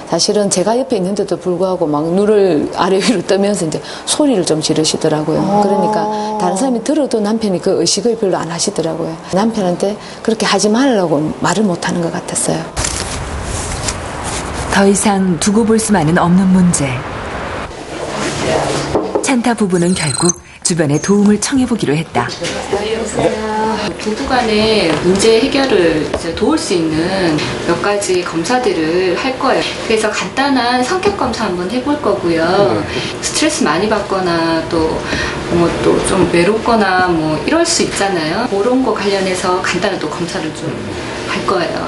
사실은 제가 옆에 있는데도 불구하고 막 눈을 아래 위로 뜨면서 이제 소리를 좀 지르시더라고요. 그러니까 다른 사람이 들어도 남편이 그 의식을 별로 안 하시더라고요. 남편한테 그렇게 하지 말라고 말을 못 하는 것 같았어요. 더 이상 두고 볼 수만은 없는 문제. 찬타 부부는 결국 주변에 도움을 청해보기로 했다. 부부간의 문제 해결을 이제 도울 수 있는 몇 가지 검사들을 할 거예요. 그래서 간단한 성격 검사 한번 해볼 거고요. 스트레스 많이 받거나 또 좀 외롭거나 뭐 이럴 수 있잖아요. 그런 거 관련해서 간단한 또 검사를 좀 할 거예요.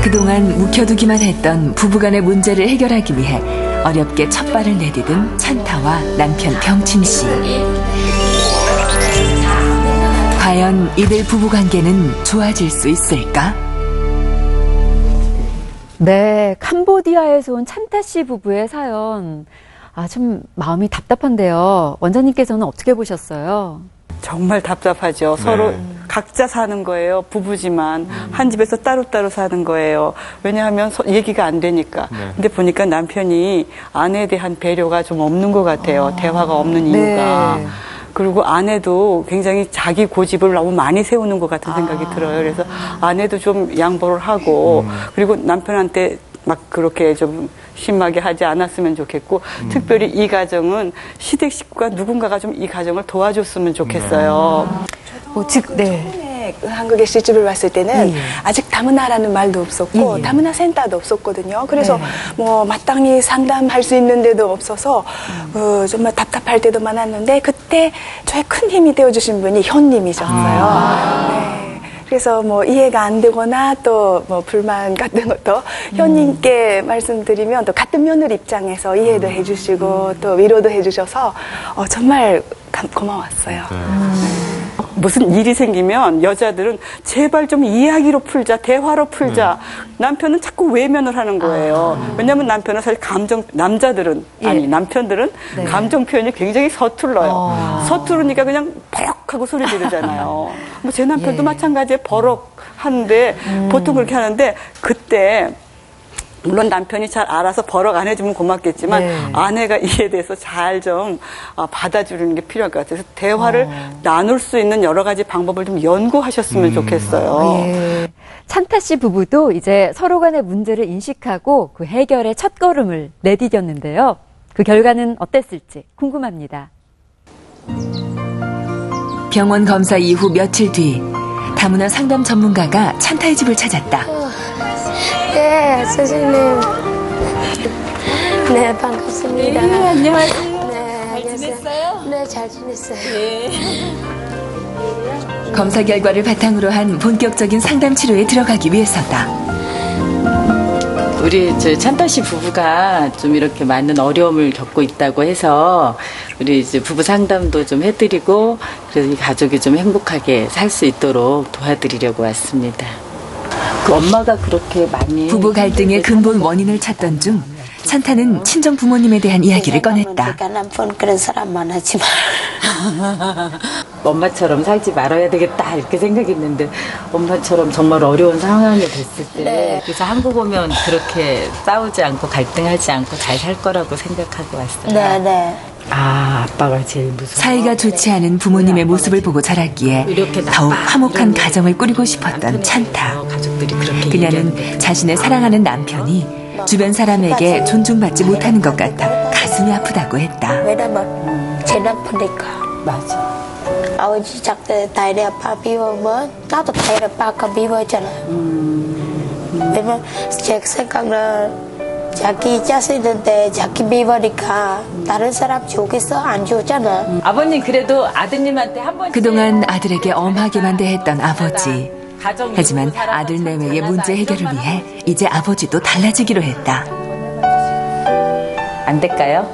그동안 묵혀두기만 했던 부부간의 문제를 해결하기 위해 어렵게 첫 발을 내디딘 찬타와 남편 병침 씨. 과연 이들 부부관계는 좋아질 수 있을까? 네, 캄보디아에서 온 찬타 씨 부부의 사연. 좀 마음이 답답한데요. 원장님께서는 어떻게 보셨어요? 정말 답답하죠. 서로 각자 사는 거예요. 부부지만 한 집에서 따로따로 사는 거예요. 왜냐하면 얘기가 안 되니까. 근데 보니까 남편이 아내에 대한 배려가 좀 없는 것 같아요. 대화가 없는 이유가. 네. 그리고 아내도 굉장히 자기 고집을 너무 많이 세우는 것 같은 생각이 들어요. 그래서 아내도 좀 양보를 하고 그리고 남편한테 막 그렇게 좀 심하게 하지 않았으면 좋겠고 특별히 이 가정은 시댁 식구가 누군가가 좀 이 가정을 도와줬으면 좋겠어요. 처음에 한국에 시집을 왔을 때는 아직 다문화라는 말도 없었고 다문화 센터도 없었거든요. 그래서 뭐 마땅히 상담할 수 있는 데도 없어서 정말 답답할 때도 많았는데 그때 저의 큰 힘이 되어주신 분이 현님이셨어요. 네. 그래서 뭐 이해가 안 되거나 또 뭐 불만 같은 것도 현님께 말씀드리면 또 같은 며느리 입장에서 이해도 해주시고 또 위로도 해주셔서 정말 고마웠어요. 무슨 일이 생기면 여자들은 제발 좀 이야기로 풀자, 대화로 풀자. 남편은 자꾸 외면을 하는 거예요. 왜냐하면 남편은 사실 남자들은, 남편들은 감정 표현이 굉장히 서툴러요. 서투르니까 그냥 버럭 하고 소리 지르잖아요. 뭐 제 남편도 마찬가지에 버럭 하는데, 보통 그렇게 하는데, 그때, 물론 남편이 잘 알아서 버럭 안 해주면 고맙겠지만 아내가 이에 대해서 잘 좀 받아주는 게 필요할 것 같아요. 그래서 대화를 나눌 수 있는 여러 가지 방법을 좀 연구하셨으면 좋겠어요. 찬타 씨 부부도 이제 서로 간의 문제를 인식하고 그 해결의 첫걸음을 내디뎠는데요. 그 결과는 어땠을지 궁금합니다. 병원 검사 이후 며칠 뒤 다문화 상담 전문가가 찬타의 집을 찾았다. 네, 선생님. 네, 반갑습니다. 네, 안녕하세요. 네, 잘 지냈어요? 네, 잘 지냈어요. 네. 검사 결과를 바탕으로 한 본격적인 상담 치료에 들어가기 위해서다. 우리 찬타 씨 부부가 좀 이렇게 많은 어려움을 겪고 있다고 해서 우리 이제 부부 상담도 좀 해드리고 그래서 이 가족이 좀 행복하게 살 수 있도록 도와드리려고 왔습니다. 그 엄마가 그렇게 많이 부부 갈등의 근본 원인을 찾던 중 찬타는 친정 부모님에 대한 이야기를 꺼냈다. 남편 그런 사람만 하지 마. 엄마처럼 살지 말아야 되겠다 이렇게 생각했는데 엄마처럼 정말 어려운 상황이 됐을 때 그래서 한국 오면 그렇게 싸우지 않고 갈등하지 않고 잘 살 거라고 생각하고 왔어요. 네. 아빠가 제일 무서워. 사이가 좋지 않은 부모님의 모습을 보고 자랐기에 더욱 화목한 가정을 꾸리고 싶었던 찬타. 그녀는 자신을 사랑하는 남편이 주변 사람에게 존중받지 못하는 것 같아 가슴이 아프다고 했다. 왜냐면 제 남편이니까. 맞아. 아버지 작때 다이리 아빠 비우면 나도 다이리 아빠가 비워잖아요. 왜냐면 제 생각은 자기 자식인데 자기 비워니까 다른 사람 좋겠어? 안 좋잖아. 아버님 그래도 아드님한테 한 번씩 그동안 아들에게 엄하게만 대했던 아버지. 하지만 아들 내외의 문제 해결을 위해 이제 아버지도 달라지기로 했다. 안 될까요?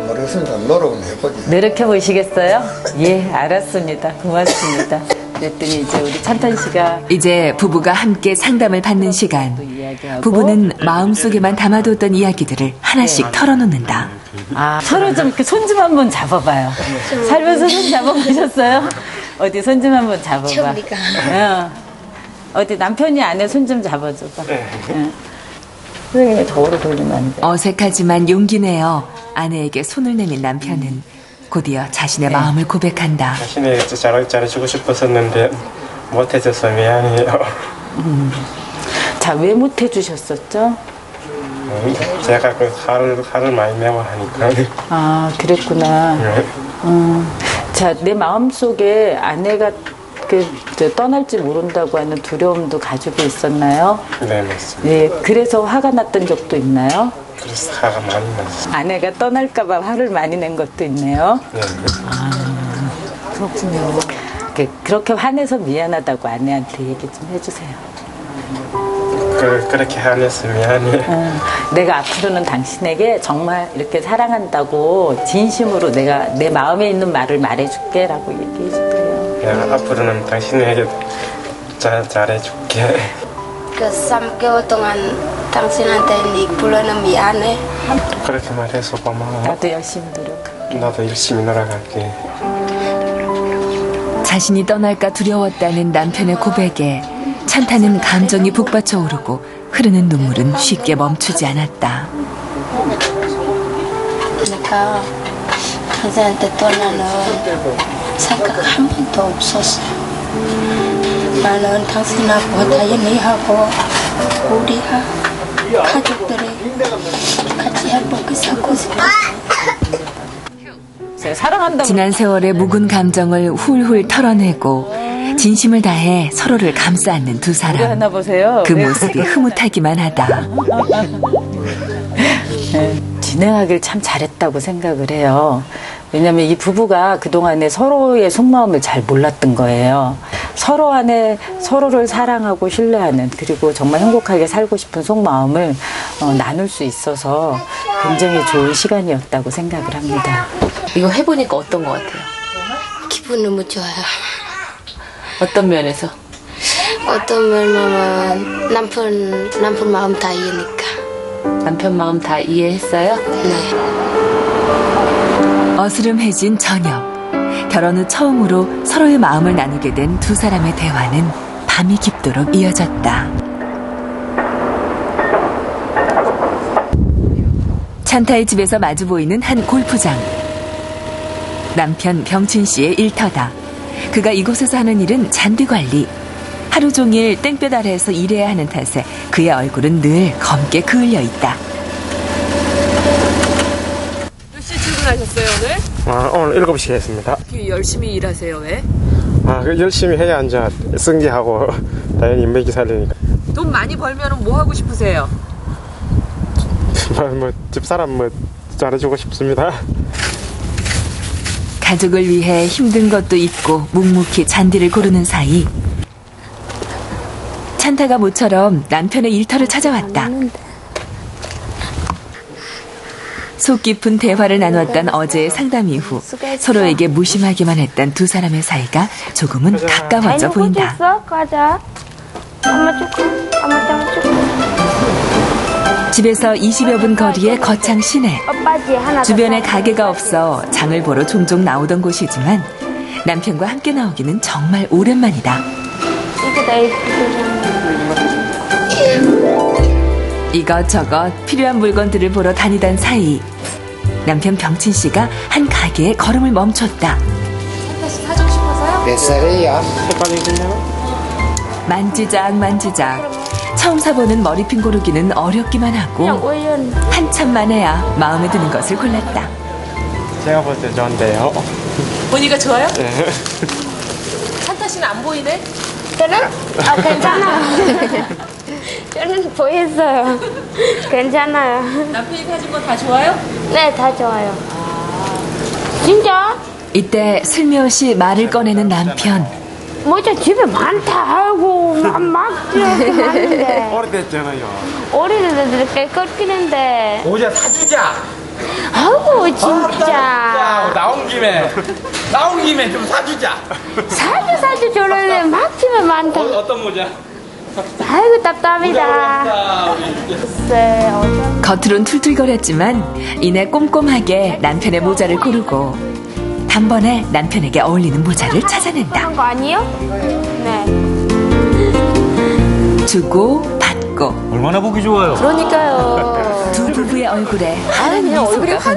모르겠습니다. 노력은 해보지. 노력해보시겠어요? 예, 알았습니다. 고맙습니다. 그랬더니 이제 우리 찬탄 씨가 이제 부부가 함께 상담을 받는 시간. 부부는 마음속에만 담아뒀던 이야기들을 하나씩 털어놓는다. 서로 좀 이렇게 손 좀 한번 잡아봐요. 살면서 손 잡아보셨어요? 어디 손 좀 한번 잡아봐. 처음이니까. 어디 남편이 안에 손 좀 잡아줘봐. 응. 선생님이 더 오래 돌리면 안 돼. 어색하지만 용기 내어 아내에게 손을 내민 남편은 곧이어 자신의 마음을 고백한다. 자신이 잘해주고 싶었었는데 못해줘서 미안해요. 자, 왜 못해주셨었죠? 제가 그 화를 많이 내고 하니까. 아, 그랬구나. 네. 자, 내 마음속에 아내가 떠날지 모른다고 하는 두려움도 가지고 있었나요? 네, 맞습니다. 네, 그래서 화가 났던 적도 있나요? 그래서 화가 많이 났어요. 아내가 떠날까봐 화를 많이 낸 것도 있네요. 네. 그렇군요. 그렇게 화내서 미안하다고 아내한테 얘기 좀 해주세요. 그렇게 화내서 미안해. 내가 앞으로는 당신에게 정말 이렇게 사랑한다고 진심으로 내가 내 마음에 있는 말을 말해줄게 라고 얘기해 주세요. 내가 앞으로는 당신에게 잘해줄게. 그 3개월 동안 당신한테 불러는 미안해. 그렇게 말해서 고마워. 나도 열심히 노력할게. 나도 열심히 놀아갈게. 자신이 떠날까 두려웠다는 남편의 고백에 찬타는 감정이 북받쳐 오르고 흐르는 눈물은 쉽게 멈추지 않았다. 내가 당신한테 떠나는 생각 한 번도 없었어. 나는 당신하고 다현이하고 우리가 가족들이 같이 행복히 살고 싶어. 사랑한다고. 지난 세월의 묵은 감정을 훌훌 털어내고 진심을 다해 서로를 감싸 안는 두 사람. 하나 보세요. 그 모습이 흐뭇하기만 하다. 진행하길 참 잘했다고 생각을 해요. 왜냐하면 이 부부가 그동안에 서로의 속마음을 잘 몰랐던 거예요. 서로 안에 서로를 사랑하고 신뢰하는, 그리고 정말 행복하게 살고 싶은 속마음을 나눌 수 있어서 굉장히 좋은 시간이었다고 생각을 합니다. 이거 해보니까 어떤 것 같아요? 기분 너무 좋아요. 어떤 면에서? 어떤 면은 남편 마음 다 이해니까. 남편 마음 다 이해했어요? 네. 어스름해진 저녁. 결혼 후 처음으로 서로의 마음을 나누게 된 두 사람의 대화는 밤이 깊도록 이어졌다. 찬타의 집에서 마주 보이는 한 골프장. 남편 병친 씨의 일터다. 그가 이곳에서 하는 일은 잔디 관리. 하루 종일 땡볕 아래에서 일해야 하는 탓에 그의 얼굴은 늘 검게 그을려 있다. 몇 시 출근하셨어요 오늘? 오늘 7시에 했습니다. 열심히 일하세요 왜? 열심히 해야 이제 승계하고 당연히 인맥이 살리니까. 돈 많이 벌면 뭐 하고 싶으세요? 집사람 잘해주고 싶습니다. 가족을 위해 힘든 것도 있고 묵묵히 잔디를 고르는 사이 찬타가 모처럼 남편의 일터를 찾아왔다. 속 깊은 대화를 나눴던 어제의 상담 이후 서로에게 무심하기만 했던 두 사람의 사이가 조금은 가까워져 보인다. 가자. 엄마 조금. 집에서 20여 분 거리의 거창 시내. 주변에 가게가 없어 장을 보러 종종 나오던 곳이지만 남편과 함께 나오기는 정말 오랜만이다. 이것저것 필요한 물건들을 보러 다니던 사이 남편 병친 씨가 한 가게에 걸음을 멈췄다. 사주고 싶어서요? 몇 살이야? 만지작 처음 사보는 머리핀 고르기는 어렵기만 하고 한참 만에야 마음에 드는 것을 골랐다. 제가 볼 때 좋은데요. 보니까 좋아요? 네. 찬타 씨는 안 보이네? 저는? 괜찮아요. 저는 보였어요. 괜찮아요. 남편이 사준 거 다 좋아요? 네, 다 좋아요. 진짜? 이때 슬며시 말을 꺼내는 남편. 뭐죠? 집에 많다 하고 막 이렇게 많은데. 오래됐잖아요. 오래됐는데 꺾이는데. 모자 사주자. 아이고 진짜. 나온 김에 좀 사주자. 사주 저런데 막 집에 많다. 어떤 모자? 아이고 답답이다. 겉으론 툴툴거렸지만 이내 꼼꼼하게 남편의 모자를 고르고 단번에 남편에게 어울리는 모자를 찾아낸다. 거 아니에요? 네. 주고 받고 얼마나 보기 좋아요. 그러니까요. 두 부부의 얼굴에 그냥 얼굴이 미소가